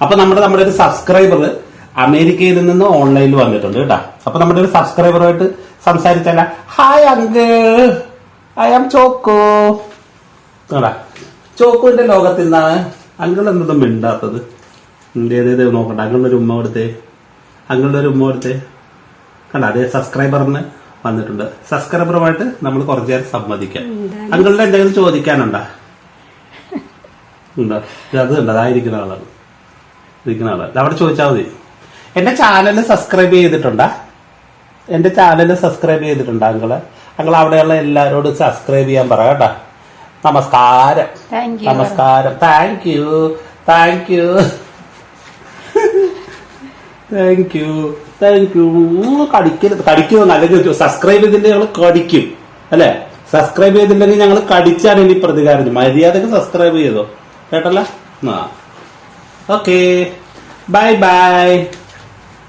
അപ്പൊ നമ്മുടെ ഒരു സബ്സ്ക്രൈബർ അമേരിക്കയിൽ നിന്ന് ഓൺലൈനിൽ വന്നിട്ടുണ്ട് കേട്ടാ. അപ്പൊ നമ്മുടെ ഒരു സബ്സ്ക്രൈബറുമായിട്ട് സംസാരിച്ചല്ല. Hi uncle, I am Choco. കേടാ, ചോക്കോന്റെ ലോകത്തിൽ നിന്നാണ് അങ്കിൾ എന്നതും മിണ്ടാത്തത്. ഏതേത് നോക്കട്ടെ, അങ്കിളുടെ ഒരു ഉമ്മ കൊടുത്തേ, കണ്ട അതേ സബ്സ്ക്രൈബറിന് വന്നിട്ടുണ്ട്. സബ്സ്ക്രൈബറുമായിട്ട് നമ്മൾ കുറച്ചു നേരം സമ്മതിക്കാം. അങ്കിളിന്റെ എന്തെങ്കിലും ചോദിക്കാനുണ്ടോ? ഉണ്ടോ? അത് ഉണ്ട്, അതായിരിക്കുന്ന ആളാണ്, അവിടെ ചോദിച്ചാൽ മതി. എന്റെ ചാനൽ സബ്സ്ക്രൈബ് ചെയ്തിട്ടുണ്ടാ? അങ്കിൾ അവിടെയുള്ള എല്ലാരോടും സബ്സ്ക്രൈബ് ചെയ്യാൻ പറ കേട്ടാ. നമസ്കാരം. Thank you. കടിക്കുന്നു അല്ലെങ്കിൽ സബ്സ്ക്രൈബ് ചെയ്തില്ലെങ്കിൽ ഞങ്ങൾ കടിക്കും അല്ലെ? സബ്സ്ക്രൈബ് ചെയ്തില്ലെങ്കിൽ ഞങ്ങൾ കടിച്ചാണ് ഇനി പ്രതികാരം. മര്യാദക്ക് സബ്സ്ക്രൈബ് ചെയ്തോ കേട്ടല്ലോ. Okay, by.